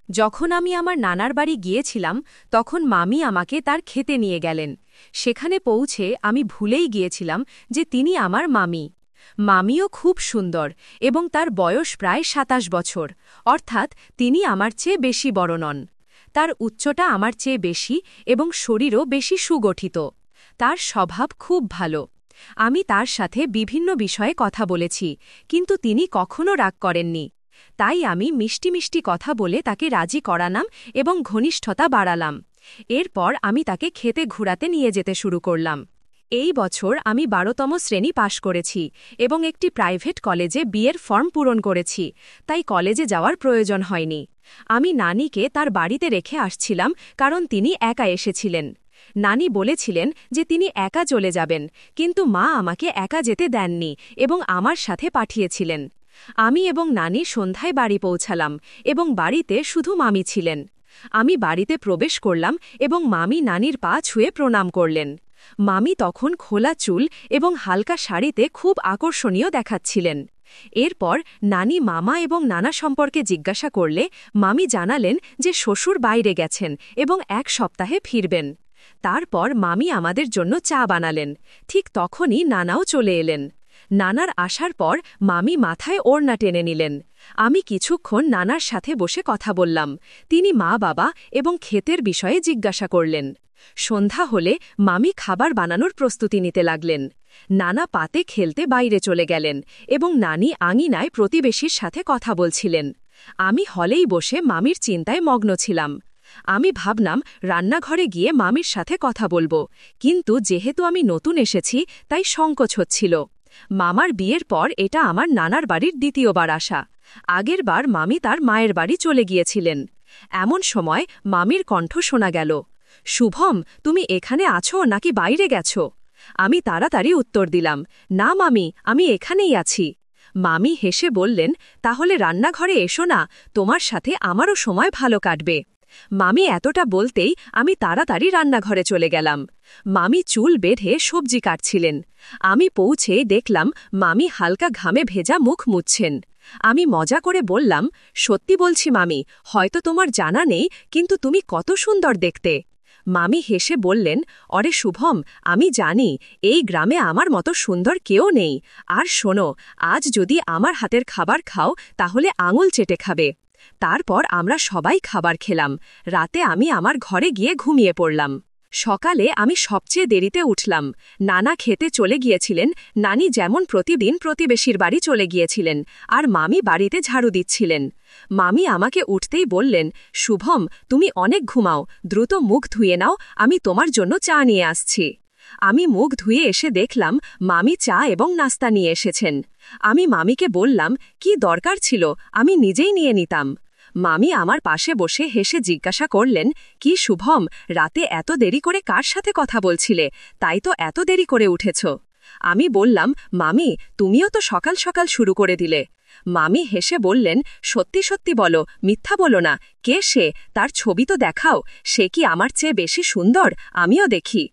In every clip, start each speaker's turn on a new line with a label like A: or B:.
A: যখন আমি আমার নানার বাড়ি গিয়েছিলাম তখন মামি আমাকে তার খেতে নিয়ে গেলেন। সেখানে পৌঁছে আমি ভুলেই গিয়েছিলাম যে তিনি আমার মামি। মামিও খুব সুন্দর এবং তার বয়স প্রায় ২৭ বছর, অর্থাৎ তিনি আমার চেয়ে বেশি বড় নন। তার উচ্চতা আমার চেয়ে বেশি এবং শরীরও বেশি সুগঠিত। তার স্বভাব খুব ভালো। আমি তার সাথে বিভিন্ন বিষয়ে কথা বলেছি, কিন্তু তিনি কখনো রাগ করেননি। তাই আমি মিষ্টি মিষ্টি কথা বলে তাকে রাজি করালাম এবং ঘনিষ্ঠতা বাড়ালাম। এরপর আমি তাকে খেতে ঘুরাতে নিয়ে যেতে শুরু করলাম। এই বছর আমি ১২তম শ্রেণী পাশ করেছি এবং একটি প্রাইভেট কলেজে বিয়ের ফর্ম পূরণ করেছি, তাই কলেজে যাওয়ার প্রয়োজন হয়নি। আমি নানিকে তার বাড়িতে রেখে আসছিলাম কারণ তিনি একা এসেছিলেন। নানি বলেছিলেন যে তিনি একা চলে যাবেন, কিন্তু মা আমাকে একা যেতে দেননি এবং আমার সাথে পাঠিয়েছিলেন। আমি এবং নানি সন্ধ্যায় বাড়ি পৌঁছালাম এবং বাড়িতে শুধু মামি ছিলেন। আমি বাড়িতে প্রবেশ করলাম এবং মামি নানির পা ছুঁয়ে প্রণাম করলেন। মামি তখন খোলা চুল এবং হালকা শাড়িতে খুব আকর্ষণীয় দেখাচ্ছিলেন। এরপর নানি মামা এবং নানা সম্পর্কে জিজ্ঞাসা করলে মামি জানালেন যে শ্বশুর বাইরে গেছেন এবং ১ সপ্তাহে ফিরবেন। তারপর মামি আমাদের জন্য চা বানালেন। ঠিক তখনই নানাও চলে এলেন। নানার আসার পর মামি মাথায় ওড়না টেনে নিলেন। আমি কিছুক্ষণ নানার সাথে বসে কথা বললাম। তিনি মা বাবা এবং ক্ষেতের বিষয়ে জিজ্ঞাসা করলেন। সন্ধ্যা হলে মামি খাবার বানানোর প্রস্তুতি নিতে লাগলেন। নানা পাতে খেলতে বাইরে চলে গেলেন এবং নানি আঙিনায় প্রতিবেশীর সাথে কথা বলছিলেন। আমি হলেই বসে মামির চিন্তায় মগ্ন ছিলাম। আমি ভাবলাম রান্নাঘরে গিয়ে মামির সাথে কথা বলবো, কিন্তু যেহেতু আমি নতুন এসেছি তাই সংকোচ হচ্ছিল। মামার বিয়ের পর এটা আমার নানার বাড়ির দ্বিতীয়বার আসা। আগের বার মামি তার মায়ের বাড়ি চলে গিয়েছিলেন। এমন সময় মামির কণ্ঠ শোনা গেল, শুভম, তুমি এখানে আছো নাকি বাইরে গেছো? আমি তাড়াতাড়ি উত্তর দিলাম, না মামি, আমি এখানেই আছি। মামি হেসে বললেন, তাহলে রান্নাঘরে এসো না, তোমার সাথে আমারও সময় ভালো কাটবে। মামি এতটা বলতেই আমি তাড়াতাড়ি রান্নাঘরে চলে গেলাম। মামি চুল বেঁধে সবজি কাটছিলেন। আমি পৌঁছে দেখলাম মামি হালকা ঘামে ভেজা মুখ মুছছেন। আমি মজা করে বললাম, সত্যি বলছি মামি, হয়তো তোমার জানা নেই, কিন্তু তুমি কত সুন্দর দেখতে। মামি হেসে বললেন, অরে শুভম, আমি জানি এই গ্রামে আমার মতো সুন্দর কেউ নেই। আর শোনো, আজ যদি আমার হাতের খাবার খাও তাহলে আঙুল চেটে খাবে। তারপর আমরা সবাই খাবার খেলাম। রাতে আমি আমার ঘরে গিয়ে ঘুমিয়ে পড়লাম। সকালে আমি সবচেয়ে দেরিতে উঠলাম। নানা খেতে চলে গিয়েছিলেন, নানি যেমন প্রতিদিন প্রতিবেশীর বাড়ি চলে গিয়েছিলেন, আর মামি বাড়িতে ঝাড়ু দিচ্ছিলেন। মামি আমাকে উঠতেই বললেন, শুভম, তুমি অনেক ঘুমাও, দ্রুত মুখ ধুয়ে নাও, আমি তোমার জন্য চা নিয়ে আসছি। আমি মুখ ধুয়ে এসে দেখলাম মামি চা এবং নাস্তা নিয়ে এসেছেন। আমি মামিকে বললাম, কি দরকার ছিল, আমি নিজেই নিয়ে নিতাম। মামি আমার পাশে বসে হেসে জিজ্ঞাসা করলেন, কি শুভম, রাতে এত দেরি করে কার সাথে কথা বলছিলে, তাই তো এত দেরি করে উঠেছ? আমি বললাম, মামি, তুমিও তো সকাল সকাল শুরু করে দিলে। মামি হেসে বললেন, সত্যি সত্যি বলো, মিথ্যা বলো না। কে সে? তার ছবি তো দেখাও, সে কি আমার চেয়ে বেশি সুন্দর? আমিও দেখি।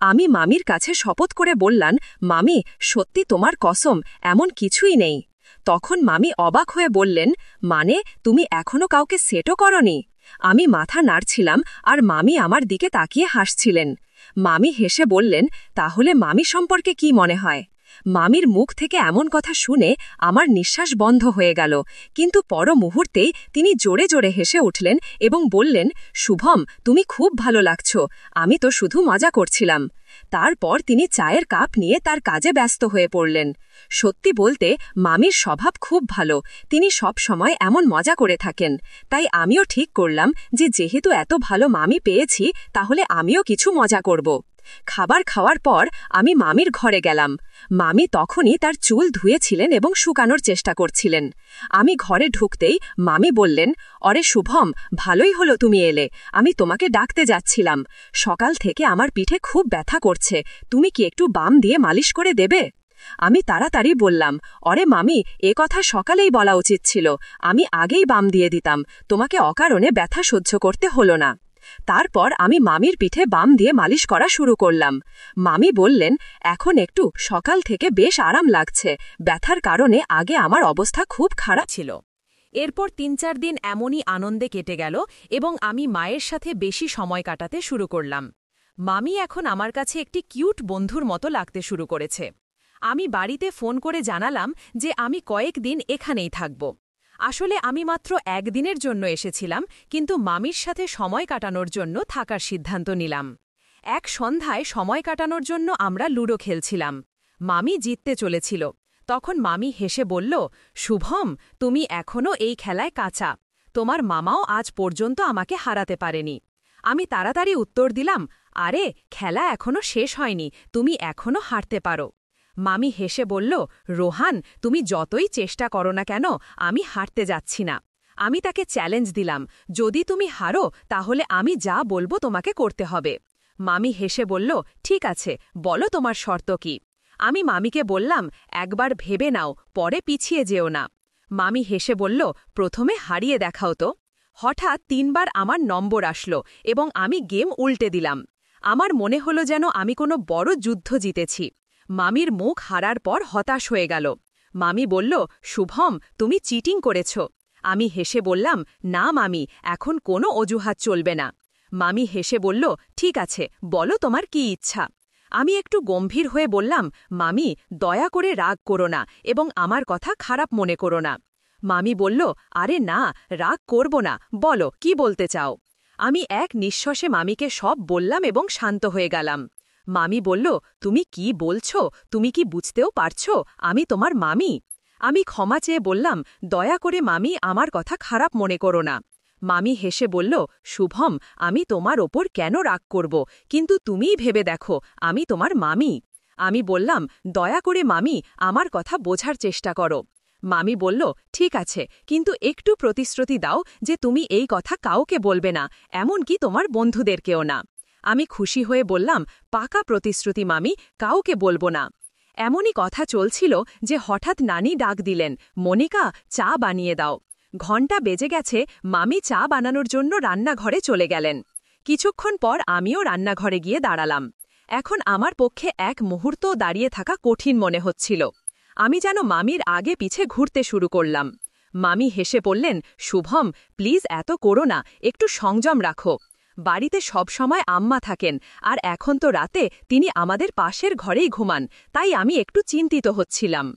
A: আমি মামির কাছে শপথ করে বললাম, মামি, সত্যি তোমার কসম, এমন কিছুই নেই। তখন মামি অবাক হয়ে বললেন, মানে তুমি এখনো কাউকে সেটও করনি? আমি মাথা নাড়ছিলাম আর মামি আমার দিকে তাকিয়ে হাসছিলেন। মামি হেসে বললেন, তাহলে মামি সম্পর্কে কি মনে হয়? মামির মুখ থেকে এমন কথা শুনে আমার নিঃশ্বাস বন্ধ হয়ে গেল, কিন্তু পর মুহূর্তেই তিনি জোরে জোরে হেসে উঠলেন এবং বললেন, শুভম, তুমি খুব ভালো লাগছ, আমি তো শুধু মজা করছিলাম। তারপর তিনি চায়ের কাপ নিয়ে তার কাজে ব্যস্ত হয়ে পড়লেন। সত্যি বলতে মামির স্বভাব খুব ভালো, তিনি সব সময় এমন মজা করে থাকেন। তাই আমিও ঠিক করলাম যে যেহেতু এত ভালো মামি পেয়েছি তাহলে আমিও কিছু মজা করব। খাবার খাওয়ার পর আমি মামির ঘরে গেলাম। মামি তখনই তার চুল ধুয়েছিলেন এবং শুকানোর চেষ্টা করছিলেন। আমি ঘরে ঢুকতেই মামি বললেন, অরে শুভম, ভালোই হলো তুমি এলে, আমি তোমাকে ডাকতে যাচ্ছিলাম। সকাল থেকে আমার পিঠে খুব ব্যথা করছে, তুমি কি একটু বাম দিয়ে মালিশ করে দেবে? আমি তাড়াতাড়ি বললাম, অরে মামি, এ কথা সকালেই বলা উচিত ছিল, আমি আগেই বাম দিয়ে দিতাম, তোমাকে অকারণে ব্যথা সহ্য করতে হলো না। তারপর আমি মামির পিঠে বাম দিয়ে মালিশ করা শুরু করলাম। মামি বললেন, এখন একটু সকাল থেকে বেশ আরাম লাগছে, ব্যথার কারণে আগে আমার অবস্থা খুব খারাপ ছিল। এরপর ৩-৪ দিন এমনই আনন্দে কেটে গেল এবং আমি মায়ের সাথে বেশি সময় কাটাতে শুরু করলাম। মামি এখন আমার কাছে একটি কিউট বন্ধুর মতো লাগতে শুরু করেছে। আমি বাড়িতে ফোন করে জানালাম যে আমি কয়েকদিন এখানেই থাকব। আসলে আমি মাত্র একদিনের জন্য এসেছিলাম, কিন্তু মামির সাথে সময় কাটানোর জন্য থাকার সিদ্ধান্ত নিলাম। এক সন্ধ্যায় সময় কাটানোর জন্য আমরা লুডো খেলছিলাম। মামি জিততে চলেছিল। তখন মামি হেসে বলল, শুভম, তুমি এখনও এই খেলায় কাঁচা। তোমার মামাও আজ পর্যন্ত আমাকে হারাতে পারেনি। আমি তাড়াতাড়ি উত্তর দিলাম, আরে খেলা এখনও শেষ হয়নি, তুমি এখনও হারতে পারো। মামি হেসে বলল, রোহান, তুমি যতই চেষ্টা করো না কেন, আমি হারতে যাচ্ছি না। আমি তাকে চ্যালেঞ্জ দিলাম, যদি তুমি হারো তাহলে আমি যা বলবো তোমাকে করতে হবে। মামি হেসে বলল, ঠিক আছে, বলো তোমার শর্ত কি। আমি মামিকে বললাম, একবার ভেবে নাও, পরে পিছিয়ে যেও না। মামি হেসে বলল, প্রথমে হারিয়ে দেখাও তো। হঠাৎ ৩ বার আমার নম্বর আসলো এবং আমি গেম উল্টে দিলাম। আমার মনে হলো যেন আমি কোনো বড় যুদ্ধ জিতেছি। মামির মুখ হারার পর হতাশ হয়ে গেল। মামি বলল, শুভম, তুমি চিটিং করেছ। আমি হেসে বললাম, না মামি, এখন কোনো অজুহাত চলবে না। মামি হেসে বলল, ঠিক আছে, বলো তোমার কি ইচ্ছা। আমি একটু গম্ভীর হয়ে বললাম, মামি, দয়া করে রাগ করো না এবং আমার কথা খারাপ মনে করো না। মামি বলল, আরে না, রাগ করব না, বলো কি বলতে চাও। আমি এক নিঃশ্বাসে মামিকে সব বললাম এবং শান্ত হয়ে গেলাম। মামি বলল, তুমি কি বলছো? তুমি কি বুঝতেও পারছো আমি তোমার মামি? আমি ক্ষমা চেয়ে বললাম, দয়া করে মামি, আমার কথা খারাপ মনে করো না। মামি হেসে বলল, শুভম, আমি তোমার ওপর কেন রাগ করব, কিন্তু তুমিই ভেবে দেখো আমি তোমার মামি। আমি বললাম, দয়া করে মামি, আমার কথা বোঝার চেষ্টা করো। মামি বলল, ঠিক আছে, কিন্তু একটু প্রতিশ্রুতি দাও যে তুমি এই কথা কাউকে বলবে না, এমনকি তোমার বন্ধুদেরকেও না। আমি খুশি হয়ে বললাম, পাকা প্রতিশ্রুতি মামি, কাউকে বলবো না। এমনই কথা চলছিল যে হঠাৎ নানি ডাক দিলেন, মনিকা, চা বানিয়ে দাও। ঘণ্টা বেজে গেছে, মামি চা বানানোর জন্য রান্নাঘরে চলে গেলেন। কিছুক্ষণ পর আমিও রান্নাঘরে গিয়ে দাঁড়ালাম। এখন আমার পক্ষে এক মুহূর্তও দাঁড়িয়ে থাকা কঠিন মনে হচ্ছিল। আমি যেন মামির আগে পিছে ঘুরতে শুরু করলাম। মামি হেসে বললেন, শুভম, প্লিজ এত করো না, একটু সংযম রাখো। বাড়িতে সবসময় আম্মা থাকেন, আর এখন তো রাতে তিনি আমাদের পাশের ঘরেই ঘুমান, তাই আমি একটু চিন্তিত হচ্ছিলাম।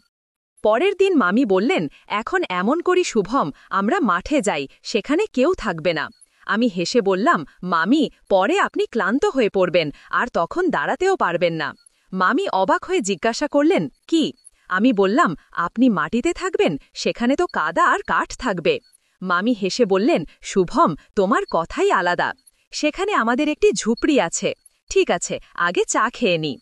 A: পরের দিন মামি বললেন, এখন এমন করি শুভম, আমরা মাঠে যাই, সেখানে কেউ থাকবে না। আমি হেসে বললাম, মামি, পরে আপনি ক্লান্ত হয়ে পড়বেন আর তখন দাঁড়াতেও পারবেন না। মামি অবাক হয়ে জিজ্ঞাসা করলেন, কি? আমি বললাম, আপনি মাটিতে থাকবেন, সেখানে তো কাদা আর কাঠ থাকবে। মামি হেসে বললেন, শুভম, তোমার কথাই আলাদা। সেখানে আমাদের একটি ঝুপড়ি আছে। ঠিক আছে, আগে চা খেয়ে নি।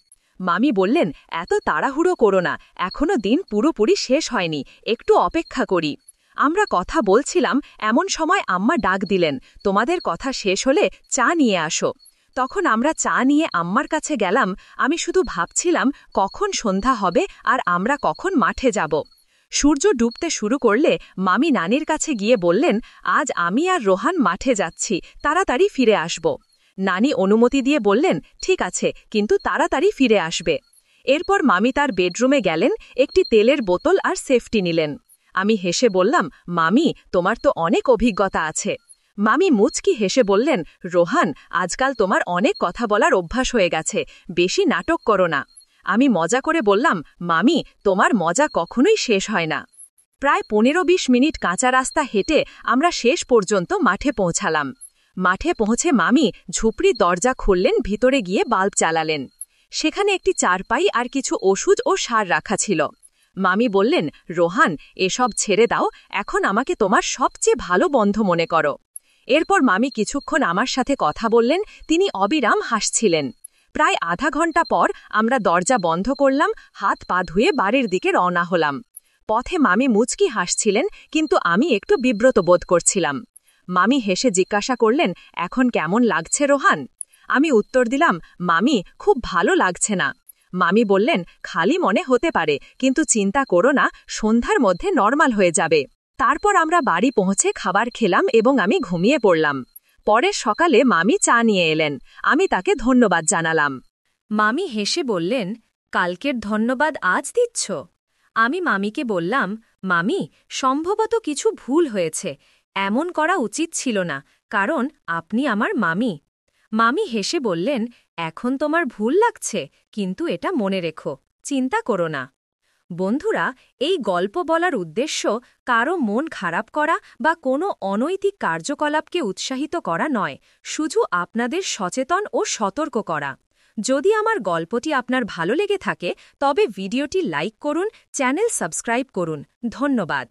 A: মামি বললেন, এত তাড়াহুড়ো করো না, এখনো দিন পুরোপুরি শেষ হয়নি, একটু অপেক্ষা করি। আমরা কথা বলছিলাম, এমন সময় আম্মা ডাক দিলেন, তোমাদের কথা শেষ হলে চা নিয়ে আসো। তখন আমরা চা নিয়ে আম্মার কাছে গেলাম। আমি শুধু ভাবছিলাম কখন সন্ধ্যা হবে আর আমরা কখন মাঠে যাব। সূর্য ডুবতে শুরু করলে মামি নানির কাছে গিয়ে বললেন, আজ আমি আর রোহান মাঠে যাচ্ছি, তাড়াতাড়ি ফিরে আসব। নানি অনুমতি দিয়ে বললেন, ঠিক আছে, কিন্তু তাড়াতাড়ি ফিরে আসবে। এরপর মামি তার বেডরুমে গেলেন, একটি তেলের বোতল আর সেফটি নিলেন। আমি হেসে বললাম, মামি, তোমার তো অনেক অভিজ্ঞতা আছে। মামি মুচকি হেসে বললেন, রোহান, আজকাল তোমার অনেক কথা বলার অভ্যাস হয়ে গেছে, বেশি নাটক করো না। আমি মজা করে বললাম, মামি, তোমার মজা কখনোই শেষ হয় না। প্রায় ১৫-২০ মিনিট কাঁচা রাস্তা হেঁটে আমরা শেষ পর্যন্ত মাঠে পৌঁছালাম। মাঠে পৌঁছে মামি ঝুপড়ির দরজা খুললেন, ভিতরে গিয়ে বাল্ব জ্বালালেন। সেখানে একটি চারপাই আর কিছু ওষুধ ও সার রাখা ছিল। মামি বললেন, রোহান, এসব ছেড়ে দাও, এখন আমাকে তোমার সবচেয়ে ভালো বন্ধু মনে করো। এরপর মামি কিছুক্ষণ আমার সাথে কথা বললেন, তিনি অবিরাম হাসছিলেন। প্রায় আধা ঘন্টা পর আমরা দরজা বন্ধ করলাম, হাত পা ধুয়ে বাড়ির দিকে রওনা হলাম। পথে মামি মুচকি হাসছিলেন, কিন্তু আমি একটু বিব্রত বোধ করছিলাম। মামি হেসে জিজ্ঞাসা করলেন, এখন কেমন লাগছে রোহান? আমি উত্তর দিলাম, মামি, খুব ভালো লাগছে না। মামি বললেন, খালি মনে হতে পারে, কিন্তু চিন্তা করো না, সন্ধ্যার মধ্যে নরমাল হয়ে যাবে। তারপর আমরা বাড়ি পৌঁছে খাবার খেলাম এবং আমি ঘুমিয়ে পড়লাম। পরের সকালে মামি চা নিয়ে এলেন। আমি তাকে ধন্যবাদ জানালাম। মামি হেসে বললেন, কালকের ধন্যবাদ আজ দিচ্ছ? আমি মামিকে বললাম, মামি, সম্ভবত কিছু ভুল হয়েছে। এমন করা উচিত ছিল না, কারণ আপনি আমার মামি। মামি হেসে বললেন, এখন তোমার ভুল লাগছে, কিন্তু এটা মনে রেখো, চিন্তা করো না। বন্ধুরা, এই গল্প বলার উদ্দেশ্য কারও মন খারাপ করা বা কোনো অনৈতিক কার্যকলাপকে উৎসাহিত করা নয়, শুধু আপনাদের সচেতন ও সতর্ক করা। যদি আমার গল্পটি আপনার ভালো লেগে থাকে তবে ভিডিওটি লাইক করুন, চ্যানেল সাবস্ক্রাইব করুন। ধন্যবাদ।